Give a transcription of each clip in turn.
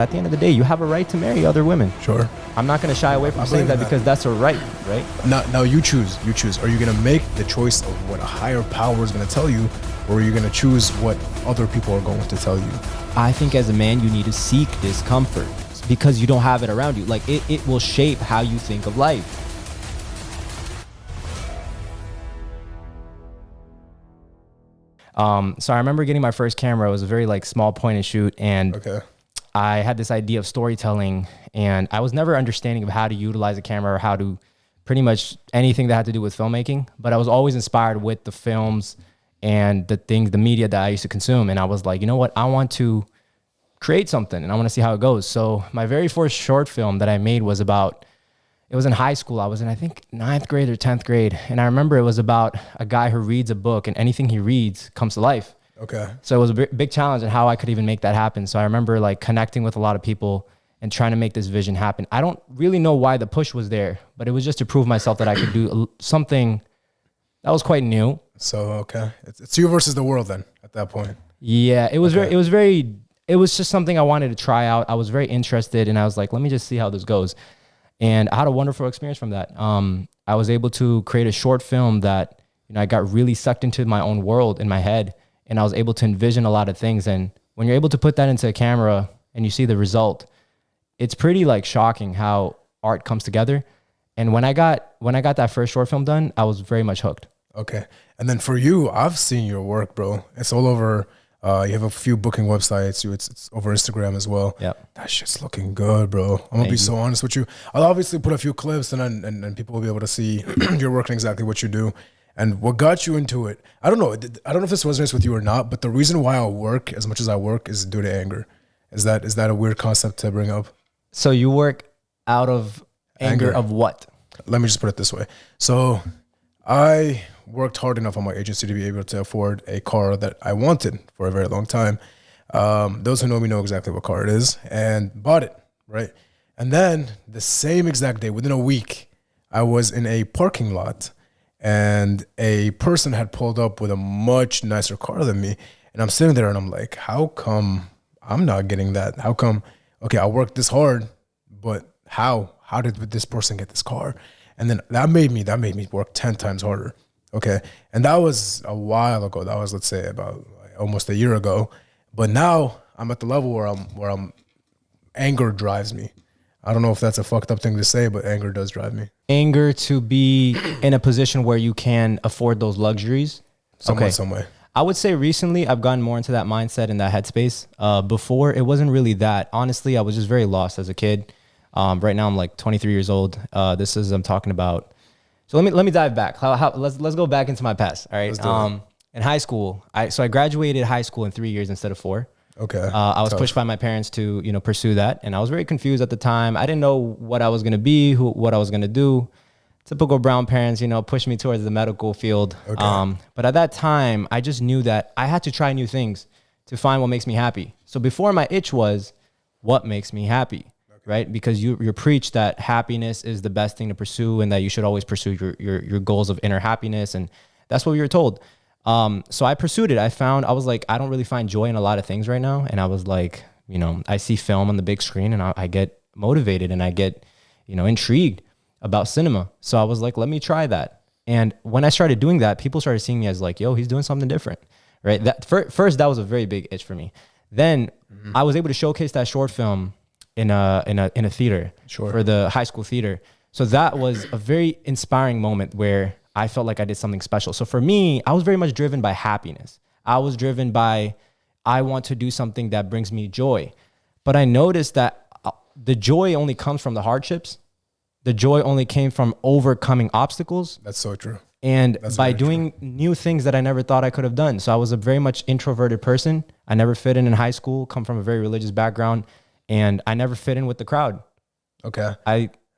At the end of the day, you have a right to marry other women. Sure. I'm not going to shy away from saying that because that's a right, right? Now you choose. You choose. Are you going to make the choice of what a higher power is going to tell you, or are you going to choose what other people are going to tell you? I think as a man, you need to seek discomfort because you don't have it around you. Like it will shape how you think of life. So I remember getting my first camera. It was a very like small point and shoot, and I had this idea of storytelling, and I was never understanding of how to utilize a camera or how to pretty much anything that had to do with filmmaking. But I was always inspired with the films and the things, the media that I used to consume. And I was like, you know what? I want to create something and I want to see how it goes. So my very first short film that I made was about, it was in high school. I was in, I think, 9th grade or 10th grade. And I remember it was about a guy who reads a book and anything he reads comes to life. Okay. So it was a big challenge in how I could even make that happen. So I remember like connecting with a lot of people and trying to make this vision happen. I don't really know why the push was there, but it was just to prove myself that I could do something that was quite new. So, okay. It's you versus the world then at that point. Yeah, it was it was just something I wanted to try out. I was very interested and I was like, let me just see how this goes. And I had a wonderful experience from that. I was able to create a short film that, you know, I got really sucked into my own world in my head. And I was able to envision a lot of things. And when you're able to put that into a camera and you see the result, it's pretty like shocking how art comes together. And when I got that first short film done, I was very much hooked. Okay. And then for you, I've seen your work, bro. It's all over. You have a few booking websites. It's over Instagram as well. Yep. That shit's looking good, bro. I'm going to be so honest with you. I'll obviously put a few clips and people will be able to see your work and exactly what you do. And what got you into it, I don't know if this resonates with you or not, but the reason why I work as much as I work is due to anger. Is that a weird concept to bring up? So you work out of anger of what? Let me just put it this way. So I worked hard enough on my agency to be able to afford a car that I wanted for a very long time. Those who know me know exactly what car it is, and bought it, right? And then the same exact day, within a week, I was in a parking lot and a person had pulled up with a much nicer car than me. And I'm sitting there and I'm like, how come I'm not getting that? How come, okay, I worked this hard, but how did this person get this car? And then that made me work 10 times harder. Okay. And that was a while ago. That was, let's say, about almost a year ago. But now I'm at the level where I'm anger drives me. I don't know if that's a fucked up thing to say, but anger does drive me. Anger to be in a position where you can afford those luxuries. Some way. I would say recently I've gotten more into that mindset and that headspace. Before it wasn't really that. Honestly, I was just very lost as a kid. Right now I'm like 23 years old. I'm talking about. So let me dive back. Let's go back into my past. All right. In high school, I graduated high school in 3 years instead of 4. Okay. I was pushed by my parents to, you know, pursue that. And I was very confused at the time. I didn't know what I was going to be, what I was going to do. Typical brown parents, you know, pushed me towards the medical field. Okay. But at that time, I just knew that I had to try new things to find what makes me happy. So before my itch was what makes me happy, right? Because you're preached that happiness is the best thing to pursue and that you should always pursue your goals of inner happiness. And that's what we were told. So I pursued it. I was like, I don't really find joy in a lot of things right now. And I was like, you know, I see film on the big screen and I get motivated and I get, you know, intrigued about cinema. So I was like, let me try that. And when I started doing that, people started seeing me as like, yo, he's doing something different, right? That first, that was a very big itch for me. Then I was able to showcase that short film in a theater for the high school theater. So that was a very inspiring moment where I felt like I did something special. So for me, I was very much driven by happiness. I was driven by, I want to do something that brings me joy. But I noticed that the joy only comes from the hardships. The joy only came from overcoming obstacles. That's so true. And by doing new things that I never thought I could have done. So I was a very much introverted person. I never fit in high school, come from a very religious background, and I never fit in with the crowd. Okay.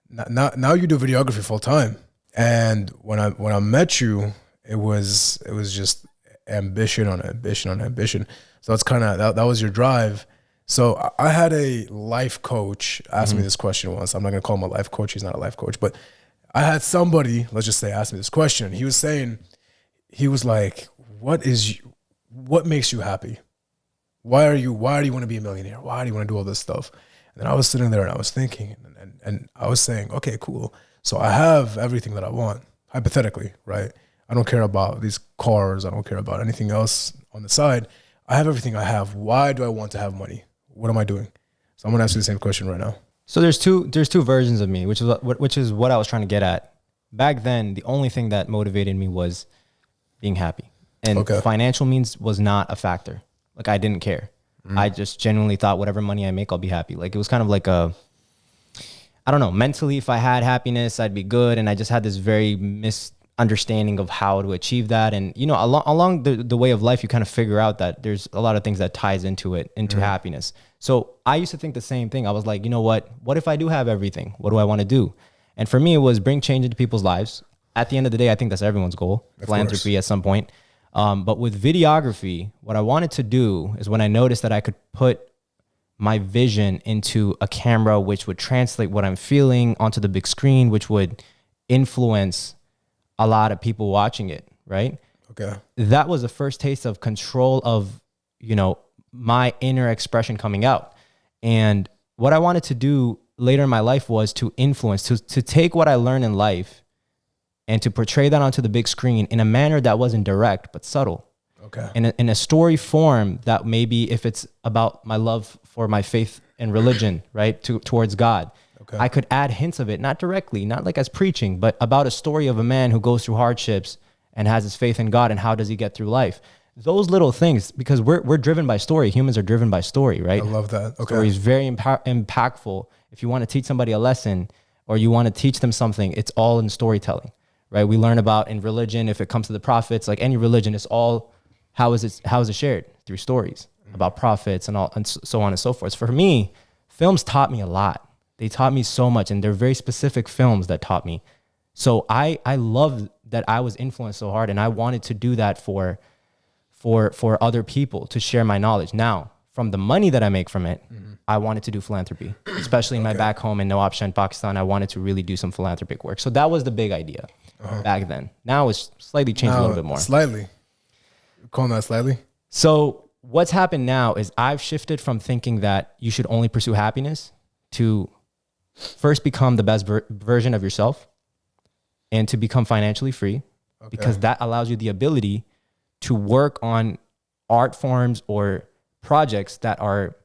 Now you do videography full time. And when I met you, it was just ambition on ambition on ambition. So it's kind of that was your drive. So I had a life coach ask me this question once. I'm not gonna call him a life coach. He's not a life coach, but I had somebody, let's just say, ask me this question. He was like, what makes you happy? Why do you want to be a millionaire? Why do you want to do all this stuff? And I was sitting there and I was thinking, and I was saying, okay, cool. So I have everything that I want, hypothetically, right? I don't care about these cars. I don't care about anything else on the side. I have everything I have. Why do I want to have money? What am I doing? So I'm gonna ask you the same question right now. So there's two versions of me, which is what I was trying to get at. Back then, the only thing that motivated me was being happy, and financial means was not a factor. Like, I didn't care. I just genuinely thought whatever money I make, I'll be happy. Like, it was kind of like I don't know, mentally, if I had happiness, I'd be good. And I just had this very misunderstanding of how to achieve that. And, you know, along the way of life, you kind of figure out that there's a lot of things that ties into happiness. So I used to think the same thing. I was like, you know what if I do have everything? What do I want to do? And for me, it was bring change into people's lives. At the end of the day, I think that's everyone's goal, philanthropy at some point. But with videography, what I wanted to do is when I noticed that I could put my vision into a camera, which would translate what I'm feeling onto the big screen, which would influence a lot of people watching it, right? Okay. That was the first taste of control of, you know, my inner expression coming out. And what I wanted to do later in my life was to influence, to take what I learned in life and to portray that onto the big screen in a manner that wasn't direct, but subtle. Okay. In a story form that maybe if it's about my love for my faith and religion, right, towards God, I could add hints of it, not directly, not like as preaching, but about a story of a man who goes through hardships and has his faith in God, and how does he get through life? Those little things, because we're driven by story. Humans are driven by story, right? I love that. Okay. Story is very impactful. If you want to teach somebody a lesson or you want to teach them something, it's all in storytelling, right? We learn about in religion, if it comes to the prophets, like any religion, it's all how is it shared? Through stories about prophets and all, and so on and so forth. For me, films taught me a lot. They taught me so much, and they're very specific films that taught me. So I love that I was influenced so hard, and I wanted to do that for other people, to share my knowledge. Now, from the money that I make from it, I wanted to do philanthropy, especially in my back home in Nawab Shah in Pakistan. I wanted to really do some philanthropic work. So that was the big idea back then. Now it's slightly changed a little bit more. Slightly. Calling that slightly? So what's happened now is I've shifted from thinking that you should only pursue happiness to first become the best version of yourself and to become financially free, because that allows you the ability to work on art forms or projects that are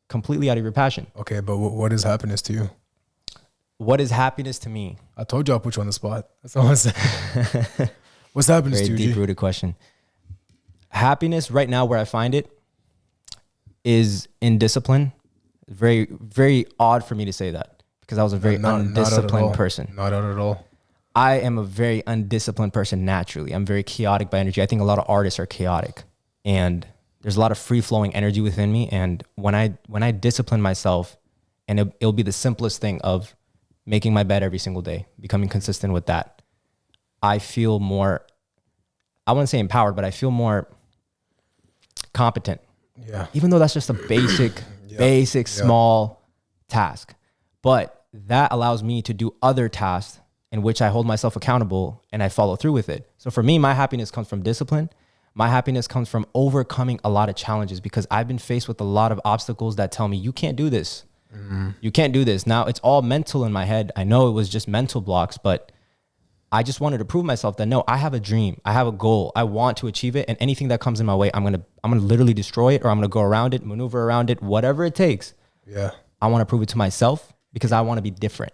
completely out of your passion. Okay, but what is happiness to you? What is happiness to me? I told you I'll put you on the spot. That's all I'm saying. What's happiness to you? Very deep-rooted question. Happiness right now, where I find it, is in discipline. Very, very odd for me to say that, because I was a very undisciplined person. Not at all. I am a very undisciplined person naturally. I'm very chaotic by energy. I think a lot of artists are chaotic, and there's a lot of free-flowing energy within me. And when I discipline myself, and it'll be the simplest thing of making my bed every single day, becoming consistent with that, I feel more, I wouldn't say empowered, but I feel more competent. Yeah. Even though that's just a basic, small task. But that allows me to do other tasks in which I hold myself accountable and I follow through with it. So for me, my happiness comes from discipline. My happiness comes from overcoming a lot of challenges, because I've been faced with a lot of obstacles that tell me, you can't do this. You can't do this. Now, it's all mental in my head. I know it was just mental blocks, but I just wanted to prove myself that no, I have a dream. I have a goal. I want to achieve it. And anything that comes in my way, I'm gonna literally destroy it, or I'm gonna go around it, maneuver around it, whatever it takes. Yeah. I want to prove it to myself, because I want to be different.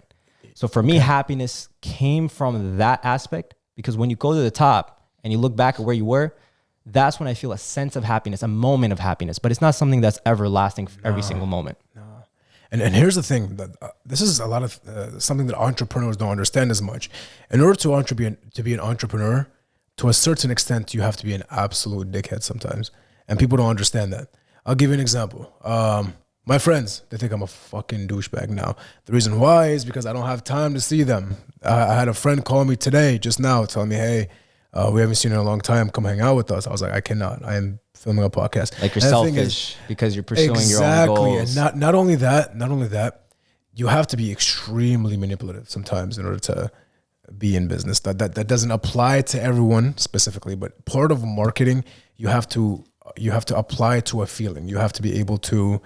So for me, happiness came from that aspect, because when you go to the top and you look back at where you were, that's when I feel a sense of happiness, a moment of happiness. But it's not something that's everlasting every single moment. No. And here's the thing, that this is a lot of something that entrepreneurs don't understand as much. In order to be an entrepreneur, to a certain extent, you have to be an absolute dickhead sometimes. And people don't understand that. I'll give you an example. My friends, they think I'm a fucking douchebag now. The reason why is because I don't have time to see them. I had a friend call me today, just now, telling me, hey, we haven't seen you in a long time. Come hang out with us. I was like, I cannot. I am filming a podcast. Like, you're selfish because you're pursuing your own goals. And not only that, you have to be extremely manipulative sometimes in order to be in business. That doesn't apply to everyone specifically, but part of marketing, you have to apply it to a feeling. You have to be able to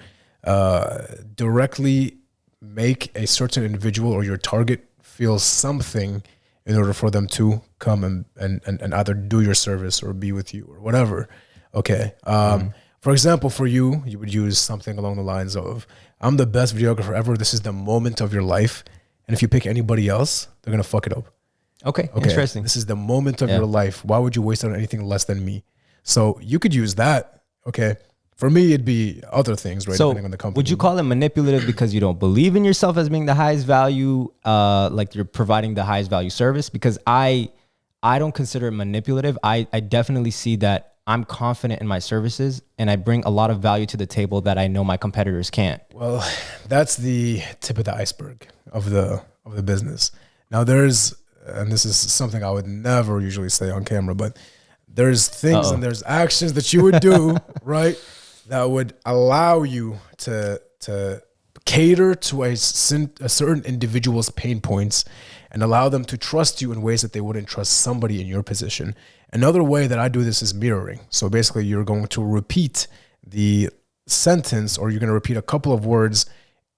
directly make a certain individual or your target feel something in order for them to come and either do your service or be with you or whatever. Okay. For example, for you, you would use something along the lines of, I'm the best videographer ever. This is the moment of your life. And if you pick anybody else, they're going to fuck it up. Okay. Interesting. This is the moment of your life. Why would you waste it on anything less than me? So you could use that. Okay. For me, it'd be other things, right? So depending on the company. would you call it manipulative because you don't believe in yourself as being the highest value, like you're providing the highest value service? Because I don't consider it manipulative. I definitely see that I'm confident in my services and I bring a lot of value to the table that I know my competitors can't. Well, that's the tip of the iceberg of the business. Now there's, and this is something I would never usually say on camera, but there's things and there's actions that you would do, right, that would allow you to cater to a certain individual's pain points and allow them to trust you in ways that they wouldn't trust somebody in your position. Another way that I do this is mirroring. So basically you're going to repeat the sentence, or you're going to repeat a couple of words,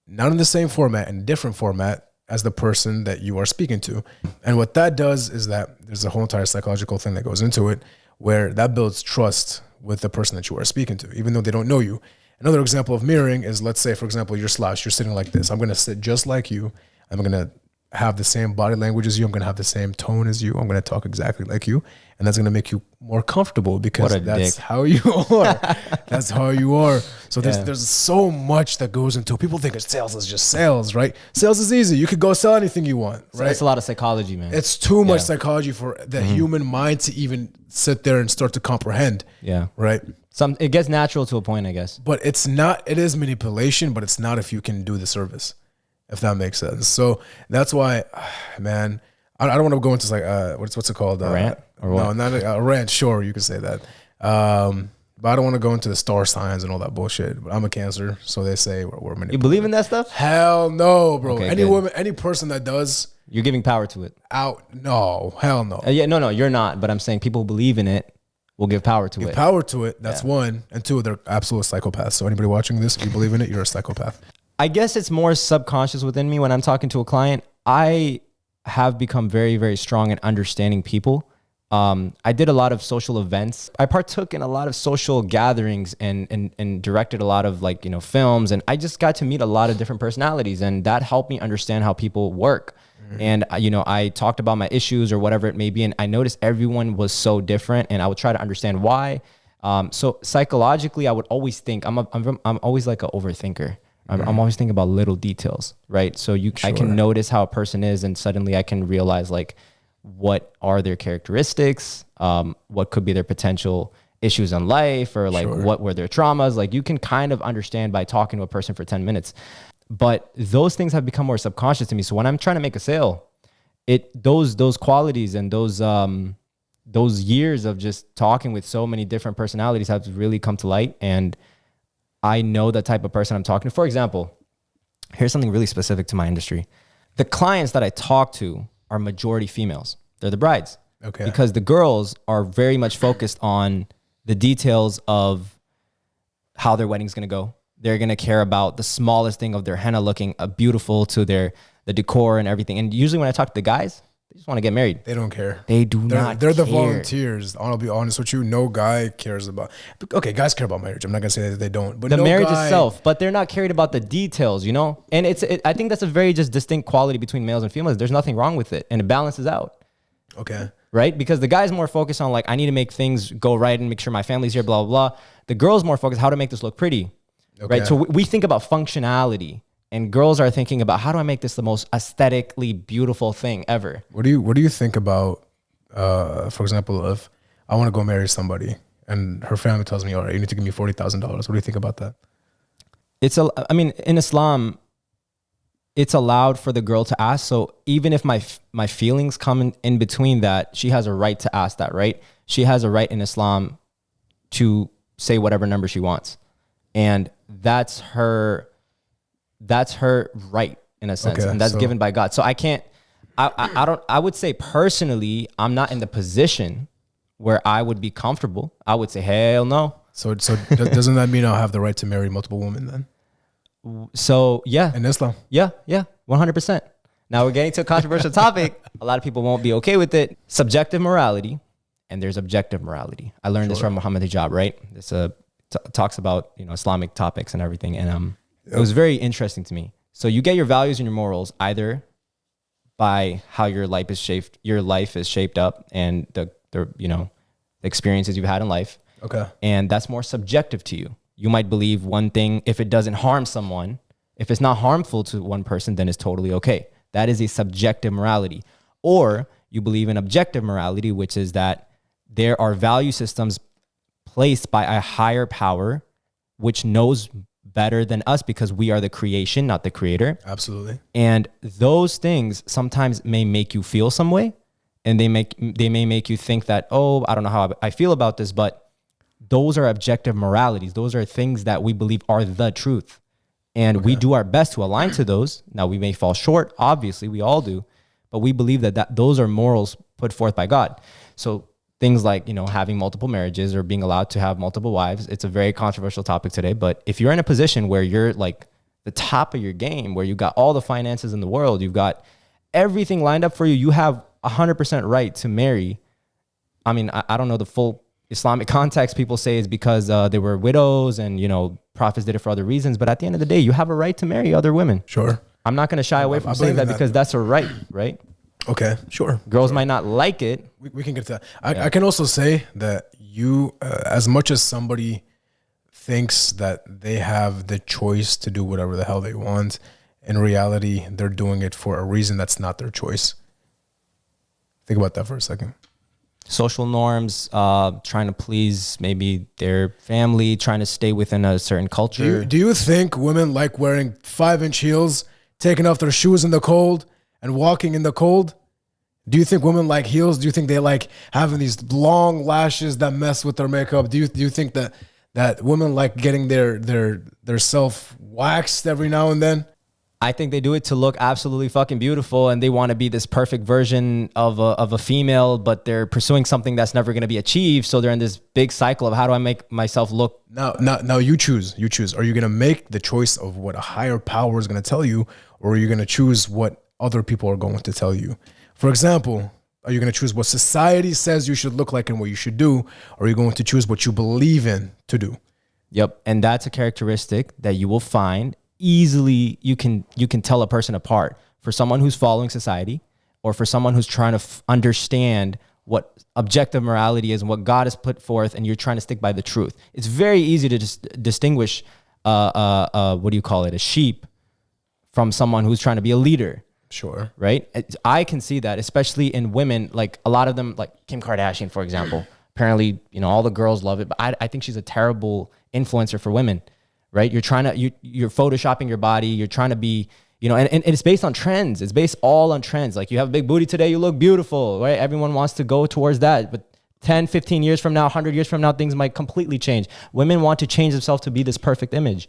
not in the same format, in a different format as the person that you are speaking to. And what that does is that there's a whole entire psychological thing that goes into it, where that builds trust with the person that you are speaking to, even though they don't know you. Another example of mirroring is, let's say, for example, you're Slash, you're sitting like this. I'm going to sit just like you. I'm going to have the same body language as you. I'm going to have the same tone as you. I'm going to talk exactly like you. And that's going to make you more comfortable because that's how you are. That's how you are. So there's so much that goes into it. People think sales is just sales, right? Sales is easy. You could go sell anything you want, right? It's a lot of psychology, man. It's too much psychology for the human mind to even sit there and start to comprehend. Yeah. Right? It gets natural to a point, I guess. But it's not, it is manipulation, but it's not if you can do the service, if that makes sense. So that's why, man, I don't want to go into like, what's it called? A rant? Or what? No, not a rant. Sure, you could say that. But I don't want to go into the star signs and all that bullshit. But I'm a Cancer, so they say we're manipulative. You believe in that stuff? Hell no, bro. Okay, any good. woman, any person that does, you're giving power to it. No, hell no. No, you're not. But I'm saying people who believe in it will give power to it. Power to it. That's one. And two, they're absolute psychopaths. So anybody watching this, if you believe in it, you're a psychopath. I guess it's more subconscious within me when I'm talking to a client. I have become very, very strong in understanding people. I did a lot of social events. I partook in a lot of social gatherings and directed a lot of films. And I just got to meet a lot of different personalities, and that helped me understand how people work. And, I talked about my issues or whatever it may be. And I noticed everyone was so different, and I would try to understand why. So psychologically, I would always think I'm always like an overthinker. I'm always thinking about little details, right? So I can notice how a person is, and suddenly I can realize what are their characteristics, what could be their potential issues in life, or what were their traumas. You can kind of understand by talking to a person for 10 minutes. But those things have become more subconscious to me. So when I'm trying to make a sale, those qualities and those years of just talking with so many different personalities have really come to light. And I know the type of person I'm talking to. For example, here's something really specific to my industry. The clients that I talk to are majority females. They're the brides. Okay. Because the girls are very much focused on the details of how their wedding's going to go. They're going to care about the smallest thing of their henna looking beautiful to the decor and everything. And usually when I talk to the guys, they just want to get married. They don't care. They do not care. They're the volunteers. I'll be honest with you. No guy cares about... Okay, guys care about marriage. I'm not going to say that they don't. But the no marriage guy, itself, but they're not carried about the details, And I think that's a very just distinct quality between males and females. There's nothing wrong with it. And it balances out. Okay. Right? Because the guy's more focused on I need to make things go right and make sure my family's here, blah, blah, blah. The girl's more focused how to make this look pretty. Okay. Right? So we think about functionality. And girls are thinking about, how do I make this the most aesthetically beautiful thing ever? What do you think about, for example, if I want to go marry somebody and her family tells me, all right, you need to give me $40,000. What do you think about that? In Islam, it's allowed for the girl to ask. So even if my feelings come in between that, she has a right to ask that, right? She has a right in Islam to say whatever number she wants. And that's her right in a sense. And that's given by God. So I would say personally, I'm not in the position where I would be comfortable. I would say, hell no. So doesn't that mean I'll have the right to marry multiple women then? So yeah, in Islam. yeah, 100%. Now we're getting to a controversial topic. A lot of people won't be okay with it. Subjective morality, and there's objective morality. I learned this from Muhammad Hijab, right? This talks about, you know, Islamic topics and everything, and it was very interesting to me. So you get your values and your morals either by how your life is shaped up, and the you know, the experiences you've had in life. Okay. And that's more subjective to you. You might believe one thing if it doesn't harm someone. If it's not harmful to one person, then it's totally okay. That is a subjective morality. Or you believe in objective morality, which is that there are value systems placed by a higher power, which knows better than us because we are the creation, not the creator. Absolutely. And those things sometimes may make you feel some way, and they may make you think that, oh, I don't know how I feel about this, but those are objective moralities. Those are things that we believe are the truth. And we do our best to align to those. Now, we may fall short, obviously, we all do, but we believe that those are morals put forth by God. So things like, you know, having multiple marriages or being allowed to have multiple wives, it's a very controversial topic today. But if you're in a position where you're like the top of your game, where you got all the finances in the world, you've got everything lined up for you, you have 100% right to marry. I mean, I don't know the full Islamic context. People say it's because they were widows and, you know, prophets did it for other reasons. But at the end of the day, you have a right to marry other women. Sure. I'm not going to shy away from saying that because that's a right, right? Okay, sure. Girls might not like it. We can get to that. I can also say that you, as much as somebody thinks that they have the choice to do whatever the hell they want, in reality, they're doing it for a reason that's not their choice. Think about that for a second. Social norms, trying to please maybe their family, trying to stay within a certain culture. Do you think women like wearing 5-inch heels, taking off their shoes in the cold, and walking in the cold? Do you think women like heels? Do you think they like having these long lashes that mess with their makeup? Do you think that women like getting their self waxed every now and then? I think they do it to look absolutely fucking beautiful, and they want to be this perfect version of a female, but they're pursuing something that's never going to be achieved. So they're in this big cycle of how do I make myself look? Now you choose. You choose. Are you going to make the choice of what a higher power is going to tell you, or are you going to choose what other people are going to tell you? For example, are you going to choose what society says you should look like and what you should do, or are you going to choose what you believe in to do? Yep, and that's a characteristic that you will find easily. You can tell a person apart for someone who's following society, or for someone who's trying to understand what objective morality is and what God has put forth, and you're trying to stick by the truth. It's very easy to just distinguish what do you call it, a sheep from someone who's trying to be a leader. Sure. Right? I can see that, especially in women, like a lot of them, like Kim Kardashian, for example. Apparently, you know, all the girls love it, but I think she's a terrible influencer for women, right? You're photoshopping your body. You're trying to be, you know, and it's based on trends. It's based all on trends. Like, you have a big booty today, you look beautiful, right? Everyone wants to go towards that. But 10, 15 years from now, 100 years from now, things might completely change. Women want to change themselves to be this perfect image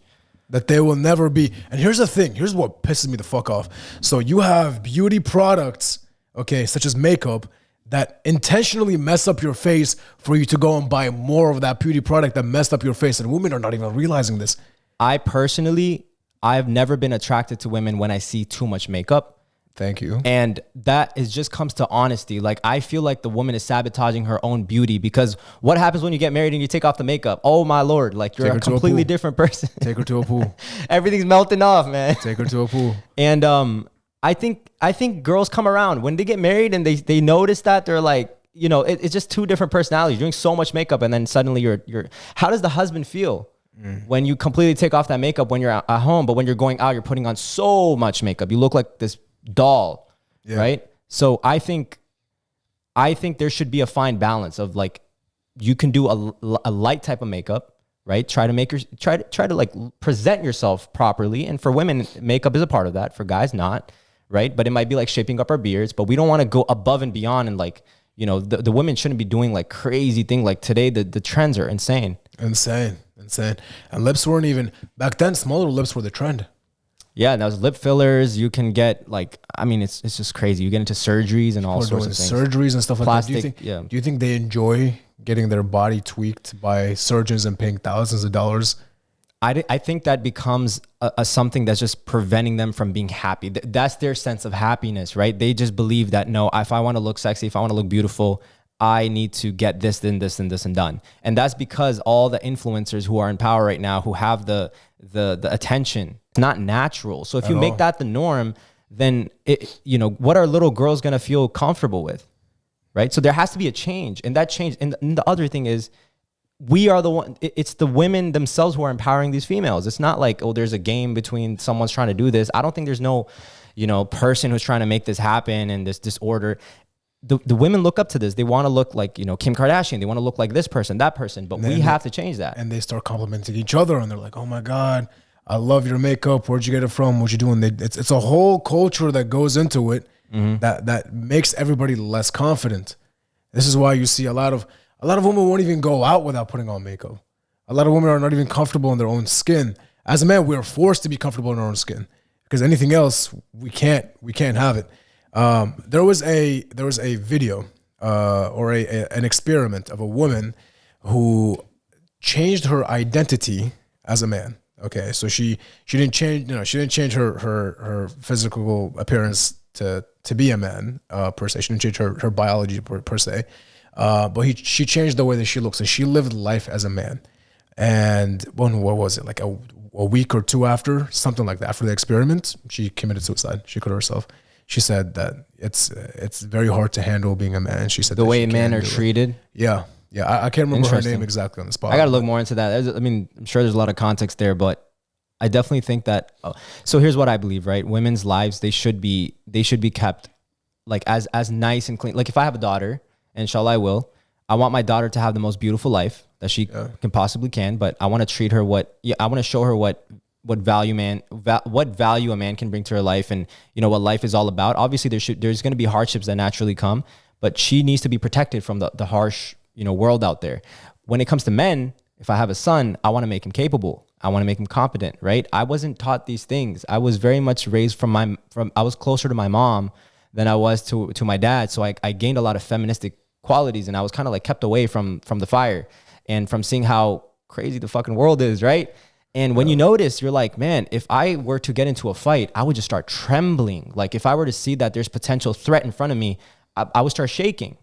that they will never be. And here's the thing. Here's what pisses me the fuck off. So you have beauty products, okay, such as makeup, that intentionally mess up your face for you to go and buy more of that beauty product that messed up your face. And women are not even realizing this. I've never been attracted to women when I see too much makeup. Thank you. And that just comes to honesty. Like, I feel like the woman is sabotaging her own beauty, because what happens when you get married and you take off the makeup? Oh my Lord, like, you're a completely different person. Take her to a pool. Everything's melting off, man. Take her to a pool. And I think girls come around when they get married and they notice that they're like, you know, it's just two different personalities. You're doing so much makeup, and then suddenly you're how does the husband feel when you completely take off that makeup when you're at home, but when you're going out, you're putting on so much makeup. You look like this doll, right? So I think there should be a fine balance of, like, you can do a light type of makeup, right? Try to like present yourself properly. And for women, makeup is a part of that. For guys, not, right? But it might be like shaping up our beards, but we don't want to go above and beyond. And, like, you know, the women shouldn't be doing like crazy thing. Like today, the trends are insane. And lips weren't even, back then, smaller lips were the trend. Yeah, and those lip fillers, you can get, like, I mean, it's just crazy. You get into surgeries and all sorts of things. Surgeries and stuff like Plastic, that. Do you think they enjoy getting their body tweaked by surgeons and paying thousands of dollars? I think that becomes a something that's just preventing them from being happy. That's their sense of happiness, right? They just believe that, no, if I want to look sexy, if I want to look beautiful, I need to get this, then this, and this, and done. And that's because all the influencers who are in power right now, who have the attention, it's not natural. So if you make that the norm, then what are little girls going to feel comfortable with, right? So there has to be a change. And that change, and the other thing is, we are the one, it's the women themselves who are empowering these females. It's not like, oh, there's a game between someone's trying to do this. I don't think there's no, person who's trying to make this happen and this disorder. The women look up to this. They want to look like, Kim Kardashian. They want to look like this person, that person, but we have to change that. And they start complimenting each other and they're like, oh my God, I love your makeup. Where'd you get it from? What you doing? It's a whole culture that goes into it that makes everybody less confident. This is why you see a lot of women won't even go out without putting on makeup. A lot of women are not even comfortable in their own skin. As a man, we are forced to be comfortable in our own skin because anything else we can't have it. There was a video or an experiment of a woman who changed her identity as a man. Okay, so she didn't change her physical appearance to be a man per se. She didn't change her biology per se. But she changed the way that she looks, and she lived life as a man. And what was it, like a week or two after, something like that, after the experiment, she committed suicide. She killed herself. She said that it's very hard to handle being a man. She said the way men are treated. Yeah. I can't remember her name exactly on the spot. I got to look more into that. I'm sure there's a lot of context there, but I definitely think that. So here's what I believe, right? Women's lives, they should be kept like as nice and clean. Like if I have a daughter, inshallah I will, I want my daughter to have the most beautiful life that she can possibly can, but I want to treat her I want to show her what value a man can bring to her life, and what life is all about. Obviously there's going to be hardships that naturally come, but she needs to be protected from the harsh world out there. When it comes to men, if I have a son, I want to make him capable. I want to make him competent, right? I wasn't taught these things. I was very much raised I was closer to my mom than I was to my dad. So I gained a lot of feministic qualities, and I was kind of like kept away from the fire and from seeing how crazy the fucking world is, right? And when you notice, you're like, man, if I were to get into a fight, I would just start trembling. Like if I were to see that there's potential threat in front of me, I would start shaking.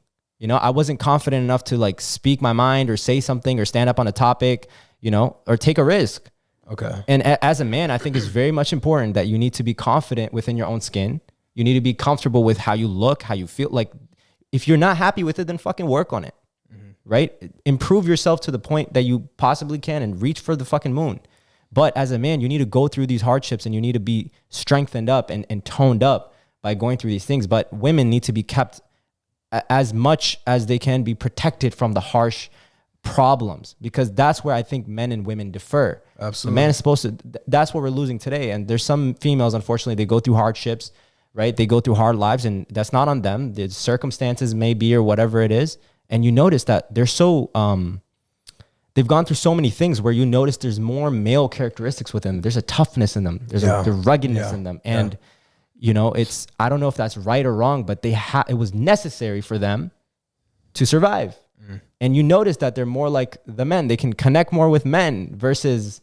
I wasn't confident enough to like speak my mind or say something or stand up on a topic, or take a risk. Okay. And as a man, I think it's very much important that you need to be confident within your own skin. You need to be comfortable with how you look, how you feel. Like if you're not happy with it, then fucking work on it, right? Improve yourself to the point that you possibly can and reach for the fucking moon. But as a man, you need to go through these hardships and you need to be strengthened up and toned up by going through these things. But women need to be kept as much as they can be protected from the harsh problems, because that's where I think men and women differ. Absolutely. The man is supposed to, that's what we're losing today. And there's some females, unfortunately, they go through hardships, right? They go through hard lives, and that's not on them. The circumstances may be, or whatever it is. And you notice that they're so, they've gone through so many things where you notice there's more male characteristics within them. There's a toughness in them. There's a ruggedness in them. And, it's, I don't know if that's right or wrong, but it was necessary for them to survive. And you notice that they're more like the men. They can connect more with men versus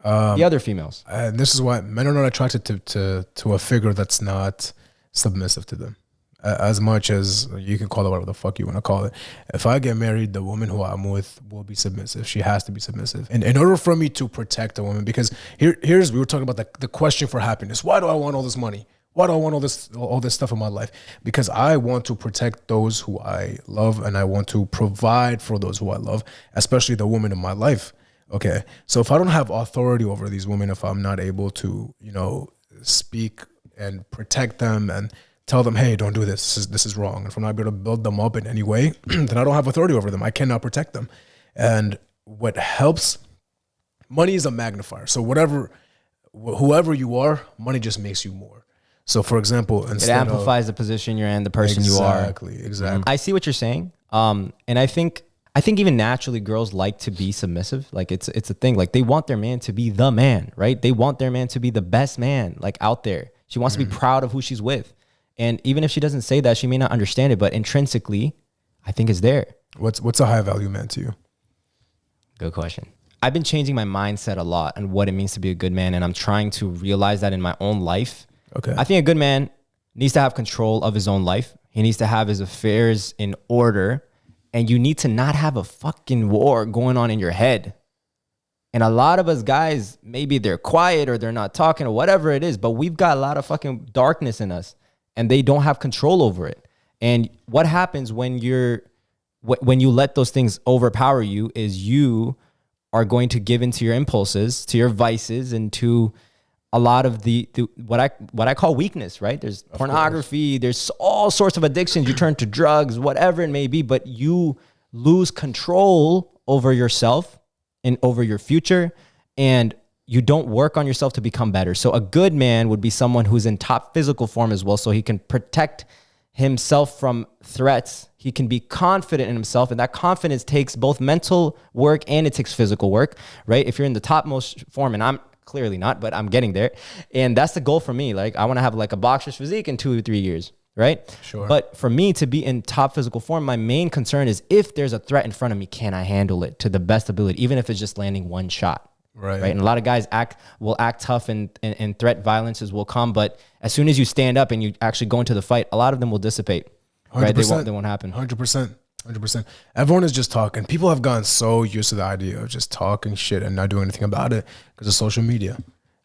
the other females. And this is why men are not attracted to a figure that's not submissive to them. As much as you can call it whatever the fuck you want to call it. If I get married, the woman who I'm with will be submissive. She has to be submissive. And in order for me to protect a woman, because we were talking about the question for happiness. Why do I want all this money? Why do I want all this stuff in my life? Because I want to protect those who I love, and I want to provide for those who I love, especially the women in my life. Okay. So if I don't have authority over these women, if I'm not able to, speak and protect them and tell them, hey, don't do this. This is wrong. If I'm not able to build them up in any way, then I don't have authority over them. I cannot protect them. And what helps, money is a magnifier. So whoever you are, money just makes you more. So for example, it amplifies the position you're in, the person you are. Exactly. I see what you're saying. And I think even naturally girls like to be submissive. Like it's a thing. Like they want their man to be the man, right? They want their man to be the best man, like out there. She wants to be proud of who she's with. And even if she doesn't say that, she may not understand it, but intrinsically, I think it's there. What's a high value man to you? Good question. I've been changing my mindset a lot on what it means to be a good man. And I'm trying to realize that in my own life. Okay. I think a good man needs to have control of his own life. He needs to have his affairs in order. And you need to not have a fucking war going on in your head. And a lot of us guys, maybe they're quiet or they're not talking or whatever it is, but we've got a lot of fucking darkness in us and they don't have control over it. And what happens when you let those things overpower you is you are going to give into your impulses, to your vices, and to a lot of the what I call weakness, right? There's pornography, there's all sorts of addictions. You turn to drugs, whatever it may be, but you lose control over yourself and over your future, and you don't work on yourself to become better. So a good man would be someone who's in top physical form as well, so he can protect himself from threats. He can be confident in himself, and that confidence takes both mental work and it takes physical work, right? If you're in the topmost form, and I'm clearly not, but I'm getting there, and that's the goal for me. Like, I want to have like a boxer's physique in 2 or 3 years, right? Sure. But for me to be in top physical form, my main concern is if there's a threat in front of me, can I handle it to the best ability, even if it's just landing one shot? Right. And a lot of guys will act tough and threat violences will come. But as soon as you stand up and you actually go into the fight, a lot of them will dissipate. 100%, right? They won't happen. 100%. 100%. Everyone is just talking. People have gotten so used to the idea of just talking shit and not doing anything about it because of social media.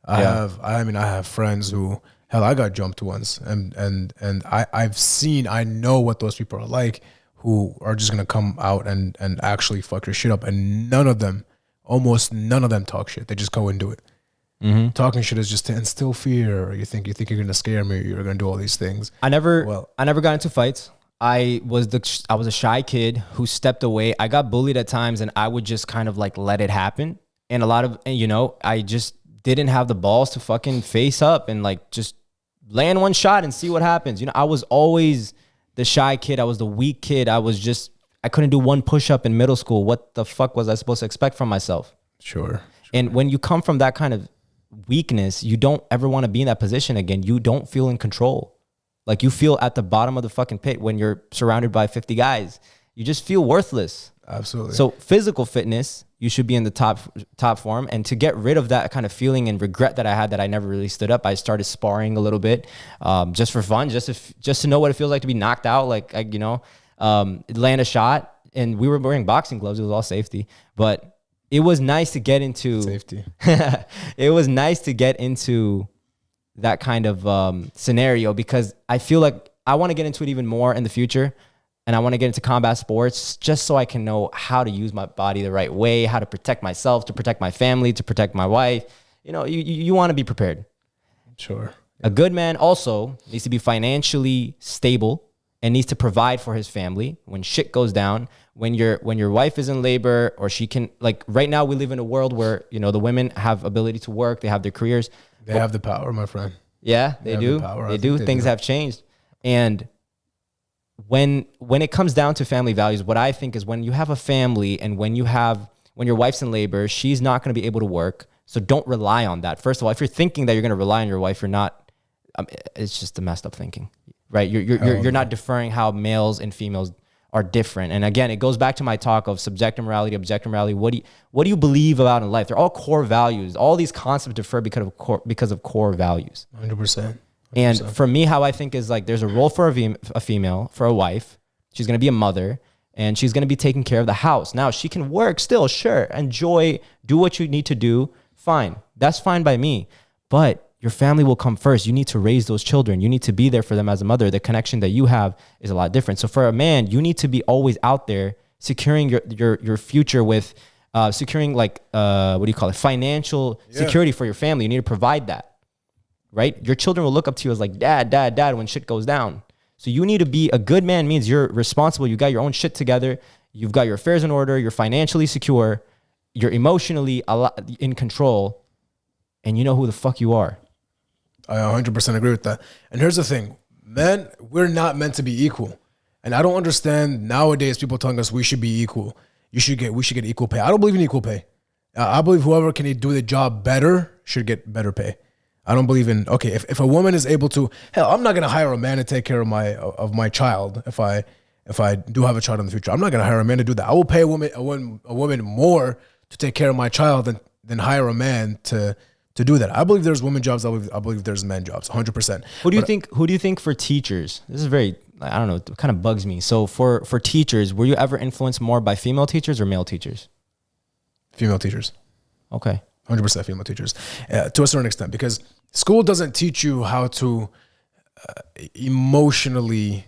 I have friends who, hell, I got jumped once, and I know what those people are like, who are just gonna come out and actually fuck your shit up, and almost none of them talk shit. They just go and do it. Mm-hmm. Talking shit is just to instill fear. You think you're gonna scare me. You're gonna do all these things. I never got into fights. I was a shy kid who stepped away. I got bullied at times, and I would just kind of like let it happen. And I just didn't have the balls to fucking face up and like just land one shot and see what happens. I was always the shy kid. I was the weak kid. I couldn't do one push-up in middle school. What the fuck was I supposed to expect from myself? Sure. And when you come from that kind of weakness, you don't ever want to be in that position again. You don't feel in control. Like, you feel at the bottom of the fucking pit when you're surrounded by 50 guys. You just feel worthless. Absolutely. So physical fitness, you should be in the top form. And to get rid of that kind of feeling and regret that I had that I never really stood up, I started sparring a little bit, just for fun, just to know what it feels like to be knocked out. Like, land a shot, and we were wearing boxing gloves. It was all safety, but it was nice to get into safety. It was nice to get into that kind of scenario, because I feel like I want to get into it even more in the future. And I want to get into combat sports just so I can know how to use my body the right way, how to protect myself, to protect my family, to protect my wife. You want to be prepared. Sure. A good man also needs to be financially stable and needs to provide for his family when shit goes down. When your wife is in labor, or she can, like, right now we live in a world where, the women have ability to work, they have their careers. They have the power, my friend. Yeah, they do. They do. Things have changed. And when it comes down to family values, what I think is when you have a family and when your wife's in labor, she's not going to be able to work. So don't rely on that. First of all, if you're thinking that you're going to rely on your wife, you're not. It's just a messed up thinking, right? You're not deferring how males and females are different. And again, it goes back to my talk of subjective morality, objective morality. What do you believe about in life? They're all core values. All these concepts differ because of core values. 100%. And for me, how I think is like, there's a role for a female, for a wife. She's going to be a mother, and she's going to be taking care of the house. Now, she can work still, sure. Enjoy, do what you need to do. Fine. That's fine by me. But your family will come first. You need to raise those children. You need to be there for them as a mother. The connection that you have is a lot different. So for a man, you need to be always out there securing your future with securing financial security for your family. You need to provide that. Right? Your children will look up to you as like, dad, when shit goes down. So you need to be a good man, means you're responsible. You got your own shit together. You've got your affairs in order. You're financially secure. You're emotionally in control, and you know who the fuck you are. I 100% agree with that. And here's the thing, men, we're not meant to be equal. And I don't understand nowadays people telling us we should be equal. We should get equal pay. I don't believe in equal pay. I believe whoever can do the job better should get better pay. I don't believe in, okay, if a woman is able to, hell, I'm not going to hire a man to take care of my child if I do have a child in the future. I'm not going to hire a man to do that. I will pay a woman more to take care of my child than hire a man to do that. I believe there's women jobs. I believe there's men jobs, 100%. Who do you think for teachers? This is very, I don't know, it kind of bugs me. So for teachers, were you ever influenced more by female teachers or male teachers? Female teachers. Okay. 100% female teachers, to a certain extent, because school doesn't teach you how to emotionally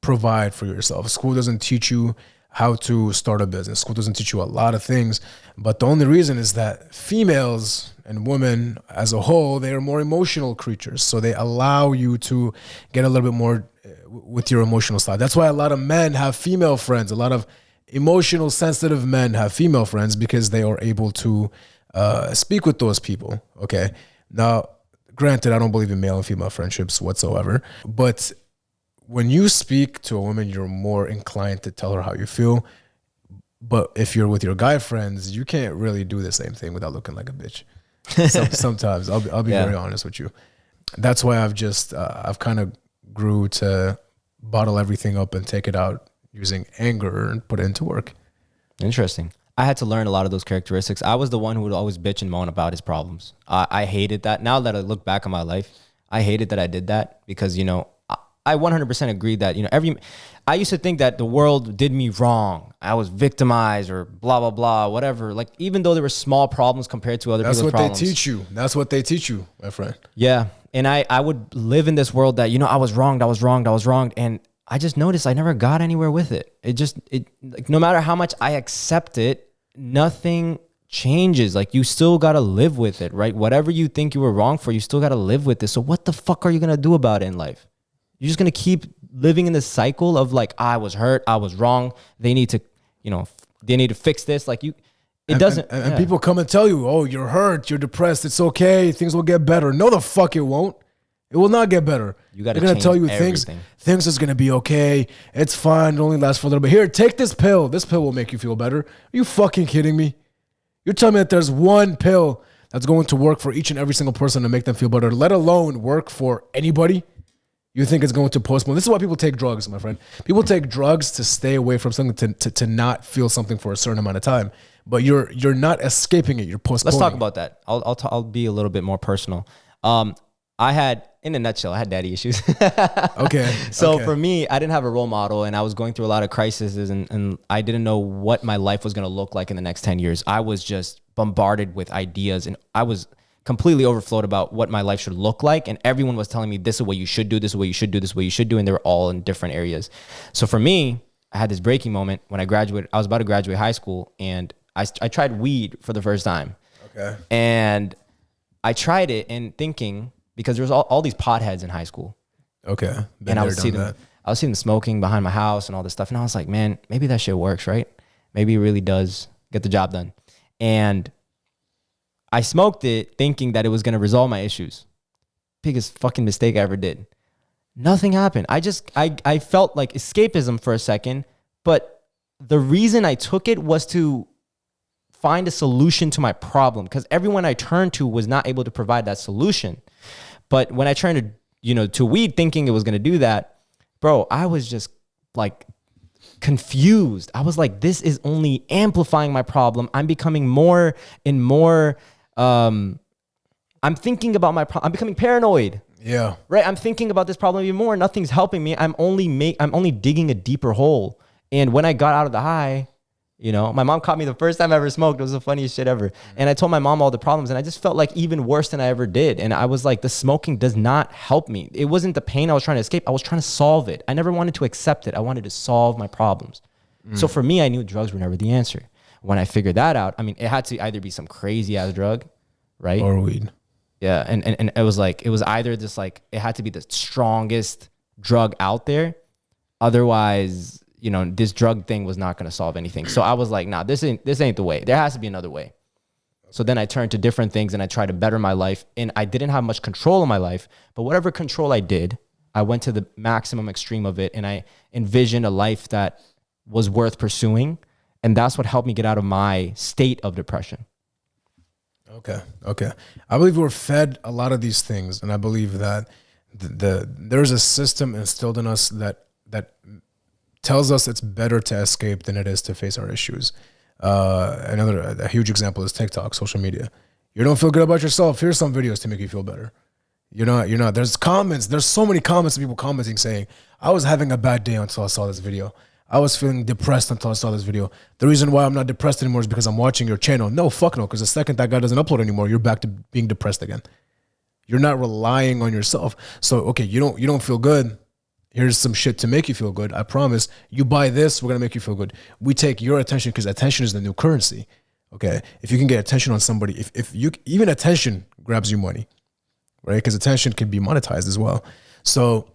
provide for yourself. School doesn't teach you how to start a business. School doesn't teach you a lot of things, but the only reason is that females and women as a whole, they are more emotional creatures. So they allow you to get a little bit more with your emotional side. That's why a lot of men have female friends. A lot of emotional, sensitive men have female friends because they are able to speak with those people. Okay. Now, granted, I don't believe in male and female friendships whatsoever, but when you speak to a woman, you're more inclined to tell her how you feel. But if you're with your guy friends, you can't really do the same thing without looking like a bitch. Sometimes I'll be very honest with you. That's why I've kind of grew to bottle everything up and take it out using anger and put it into work. Interesting. I had to learn a lot of those characteristics. I was the one who would always bitch and moan about his problems. I hated that. Now that I look back on my life, I hated that I did that because, I 100% agree that, I used to think that the world did me wrong. I was victimized or blah, blah, blah, whatever. Like, even though there were small problems compared to other people's problems. That's what they teach you, my friend. Yeah. And I would live in this world that, I was wronged. And I just noticed I never got anywhere with it. Like, no matter how much I accept it, nothing changes. Like, you still got to live with it, right? Whatever you think you were wrong for, you still got to live with it. So what the fuck are you going to do about it in life? You're just going to keep living in this cycle of like, I was hurt, I was wrong. They need to, they need to fix this. Like and people come and tell you, oh, you're hurt, you're depressed. It's okay. Things will get better. No, the fuck it won't. It will not get better. They're going to tell you things is going to be okay. It's fine. It only lasts for a little bit. Here, take this pill. This pill will make you feel better. Are you fucking kidding me? You're telling me that there's one pill that's going to work for each and every single person to make them feel better, let alone work for anybody? You think it's going to postpone? This is why people take drugs, my friend. People take drugs to stay away from something, to not feel something for a certain amount of time. But you're not escaping it. You're postponing. Let's talk about that. I'll be a little bit more personal. I had, in a nutshell, I had daddy issues. Okay. So for me, I didn't have a role model, and I was going through a lot of crises, and I didn't know what my life was going to look like in the next 10 years. I was just bombarded with ideas, and I was completely overflowed about what my life should look like. And everyone was telling me, this is what you should do, this is what you should do, this is what you should do. And they were all in different areas. So for me, I had this breaking moment when I graduated. I was about to graduate high school, and I tried weed for the first time. Okay. And I tried it and thinking, because there was all these potheads in high school. Okay. And I was seeing them smoking behind my house and all this stuff. And I was like, man, maybe that shit works, right? Maybe it really does get the job done. And I smoked it thinking that it was going to resolve my issues. Biggest fucking mistake I ever did. Nothing happened. I felt like escapism for a second, but the reason I took it was to find a solution to my problem, because everyone I turned to was not able to provide that solution. But when I turned to weed thinking it was going to do that, bro, I was just like confused. I was like, this is only amplifying my problem. I'm becoming more and more I'm thinking about I'm becoming paranoid. Yeah. Right. I'm thinking about this problem even more. Nothing's helping me. I'm only digging a deeper hole. And when I got out of the high, my mom caught me the first time I ever smoked. It was the funniest shit ever. And I told my mom all the problems, and I just felt like even worse than I ever did. And I was like, the smoking does not help me. It wasn't the pain I was trying to escape. I was trying to solve it. I never wanted to accept it. I wanted to solve my problems. So for me, I knew drugs were never the answer. When I figured that out, I mean, it had to either be some crazy ass drug, right? Or weed. Yeah. And it was either this, like, it had to be the strongest drug out there. Otherwise, this drug thing was not going to solve anything. So I was like, nah, this ain't the way. There has to be another way. So then I turned to different things and I tried to better my life. And I didn't have much control of my life, but whatever control I did, I went to the maximum extreme of it. And I envisioned a life that was worth pursuing. And that's what helped me get out of my state of depression. Okay. I believe we're fed a lot of these things. And I believe that there's a system instilled in us that tells us it's better to escape than it is to face our issues. A huge example is TikTok, social media. You don't feel good about yourself. Here's some videos to make you feel better. You're not. There's comments. There's so many comments of people commenting saying, I was having a bad day until I saw this video. I was feeling depressed until I saw this video. The reason why I'm not depressed anymore is because I'm watching your channel. No, fuck no. Because the second that guy doesn't upload anymore, you're back to being depressed again. You're not relying on yourself. So, okay, you don't feel good. Here's some shit to make you feel good. I promise. You buy this, we're gonna make you feel good. We take your attention because attention is the new currency. Okay, if you can get attention on somebody, if you even attention grabs you money, right? Because attention can be monetized as well. So,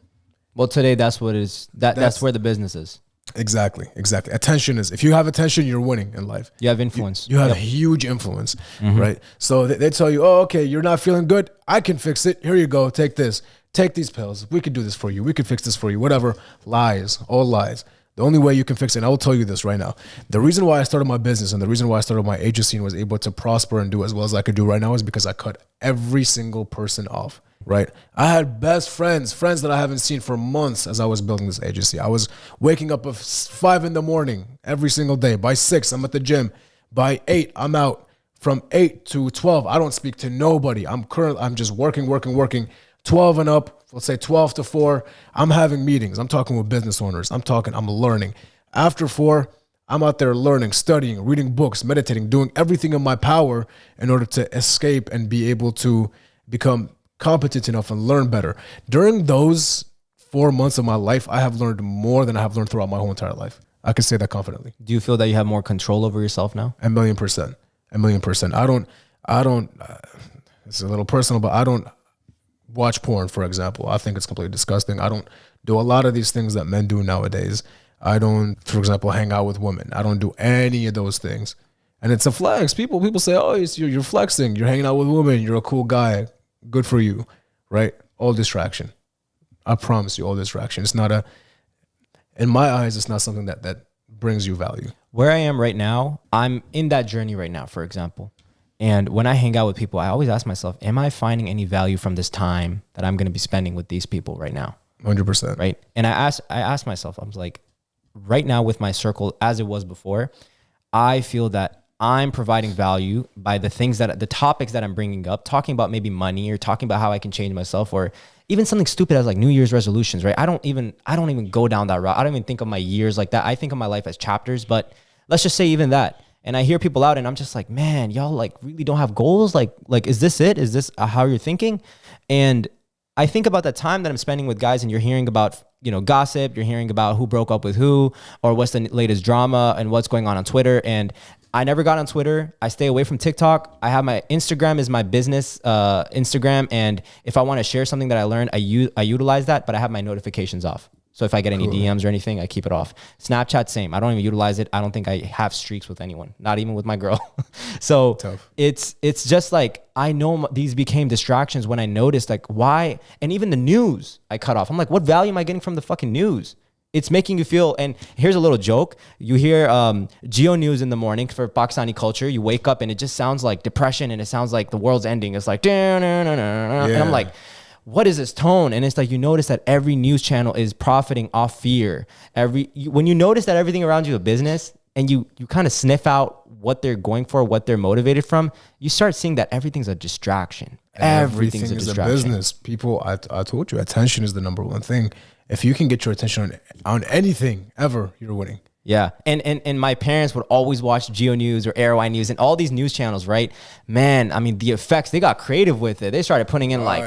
well, today that's what it is. That's where the business is. Exactly. Attention is, if you have attention, you're winning in life. You have influence. You have huge influence, right? So they tell you, oh, okay, you're not feeling good. I can fix it. Here you go. Take this. Take these pills. We could do this for you. We could fix this for you. Whatever. Lies. All lies. The only way you can fix it, and I will tell you this right now, the reason why I started my business and the reason why I started my agency and was able to prosper and do as well as I could do right now is because I cut every single person off. Right. I had best friends that I haven't seen for months as I was building this agency. I was waking up at 5 a.m. every single day. By 6, I'm at the gym. By 8, I'm out. From 8 to 12, I don't speak to nobody. I'm just working. 12 and up, let's say 12 to 4, I'm having meetings. I'm talking with business owners. I'm learning. After 4, I'm out there learning, studying, reading books, meditating, doing everything in my power in order to escape and be able to become competent enough and learn better. During those 4 months of my life, I have learned more than I have learned throughout my whole entire life. I can say that confidently. Do you feel that you have more control over yourself now? 1,000,000%. 1,000,000%. I don't, it's a little personal, but I don't watch porn, for example. I think it's completely disgusting. I don't do a lot of these things that men do nowadays. I don't, for example, hang out with women. I don't do any of those things. And it's a flex. People say, oh, you're flexing. You're hanging out with women. You're a cool guy. Good for you, right? All distraction. I promise you, all distraction. It's not in my eyes, it's not something that brings you value. Where I am right now, I'm in that journey right now, for example. And when I hang out with people, I always ask myself, am I finding any value from this time that I'm going to be spending with these people right now? 100%. Right. And I asked myself, I was like, right now with my circle as it was before, I feel that I'm providing value by the topics that I'm bringing up, talking about maybe money or talking about how I can change myself, or even something stupid as like New Year's resolutions, right? I don't even go down that route. I don't even think of my years like that. I think of my life as chapters, but let's just say even that. And I hear people out and I'm just like, man, y'all like really don't have goals. Like, is this it? Is this how you're thinking? And I think about the time that I'm spending with guys and you're hearing about, gossip, you're hearing about who broke up with who, or what's the latest drama and what's going on Twitter. And I never got on Twitter. I stay away from TikTok. I have my Instagram is my business Instagram. And if I want to share something that I learned, I utilize that, but I have my notifications off. So if I get any DMs or anything, I keep it off. Snapchat, same. I don't even utilize it. I don't think I have streaks with anyone, not even with my girl. So tough. It's just like, I know these became distractions when I noticed like why, and even the news I cut off. I'm like, what value am I getting from the fucking news? It's making you feel, and here's a little joke. You hear Geo News in the morning for Pakistani culture. You wake up and it just sounds like depression and it sounds like the world's ending. It's like, and I'm like, what is this tone? And it's like, you notice that every news channel is profiting off fear. When you notice that everything around you is a business and you kind of sniff out what they're going for, what they're motivated from, you start seeing that everything's a distraction. Everything is a business. People, I told you, attention is the number one thing. If you can get your attention on anything ever, you're winning. Yeah. And my parents would always watch Geo News or Airline News and all these news channels, right? Man, I mean, the effects, they got creative with it. They started putting in like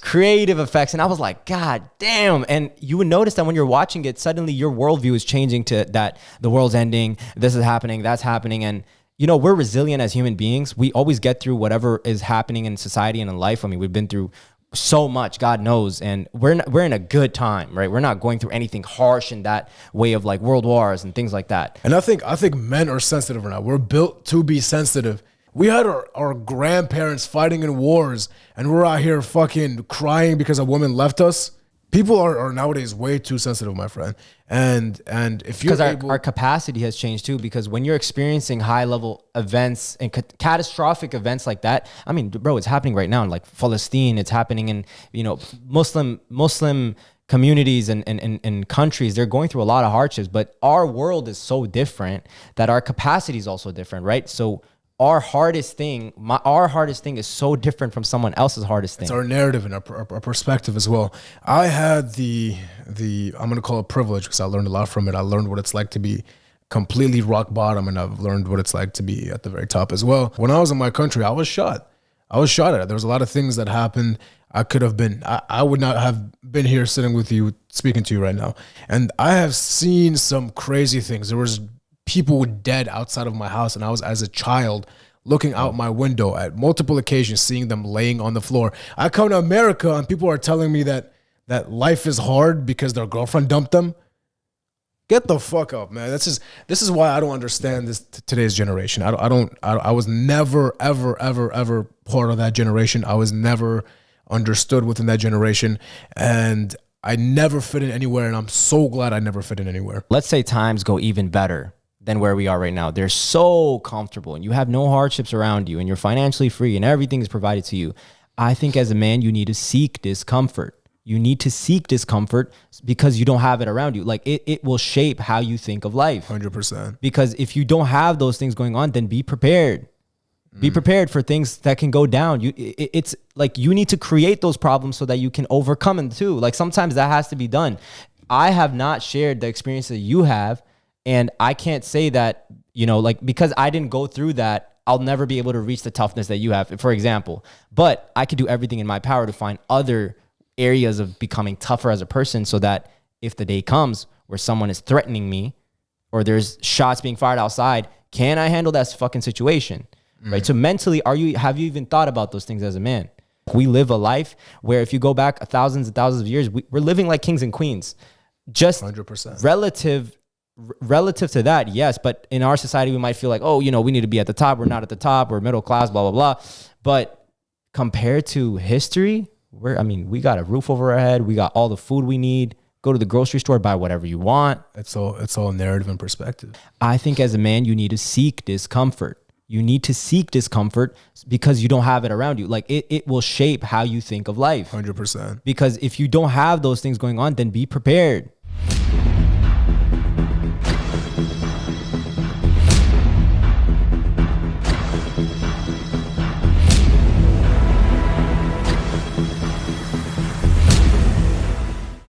creative effects. And I was like, God damn. And you would notice that when you're watching it, suddenly your worldview is changing to that the world's ending, this is happening, that's happening. And we're resilient as human beings. We always get through whatever is happening in society and in life. I mean, we've been through so much, God knows, and we're in a good time, right? We're not going through anything harsh in that way of like world wars and things like that. And I think men are sensitive right now. We're built to be sensitive. We had our grandparents fighting in wars, and we're out here fucking crying because a woman left us. People are nowadays way too sensitive, my friend. And if you're because our capacity has changed too, because when you're experiencing high level events and catastrophic events like that, I mean, bro, it's happening right now in like Palestine. It's happening in, Muslim communities and countries, they're going through a lot of hardships, but our world is so different that our capacity is also different, right? So our hardest thing is so different from someone else's hardest thing. It's our narrative and our perspective as well. I had the I'm going to call it privilege, because I learned a lot from it. I learned what it's like to be completely rock bottom, and I've learned what it's like to be at the very top as well. When I was in my country, I was shot at it. There was a lot of things that happened. I would not have been here sitting with you, speaking to you right now. And I have seen some crazy things. There was people dead outside of my house, and I was, as a child, looking out my window at multiple occasions, seeing them laying on the floor. I come to America and people are telling me that life is hard because their girlfriend dumped them. Get the fuck up, man. This is why I don't understand today's generation. I was never, ever part of that generation. I was never understood within that generation, and I never fit in anywhere, and I'm so glad I never fit in anywhere. Let's say times go even better than where we are right now. They're so comfortable and you have no hardships around you and you're financially free and everything is provided to you. I think as a man, you need to seek discomfort. You need to seek discomfort because you don't have it around you. Like it will shape how you think of life. 100%. Because if you don't have those things going on, then be prepared. Be prepared for things that can go down. It's like you need to create those problems so that you can overcome them too. Like sometimes that has to be done. I have not shared the experience that you have, and I can't say that, like because I didn't go through that, I'll never be able to reach the toughness that you have, for example. But I could do everything in my power to find other areas of becoming tougher as a person so that if the day comes where someone is threatening me or there's shots being fired outside, can I handle that fucking situation? Right. So mentally, have you even thought about those things as a man? We live a life where if you go back thousands and thousands of years, we're living like kings and queens. Just 100%. Relative to that, yes. But in our society, we might feel like, we need to be at the top. We're not at the top. We're middle class, blah, blah, blah. But compared to history, we got a roof over our head. We got all the food we need. Go to the grocery store, buy whatever you want. It's all narrative and perspective. I think as a man, you need to seek discomfort. You need to seek discomfort because you don't have it around you. Like it will shape how you think of life. 100%. Because if you don't have those things going on, then be prepared.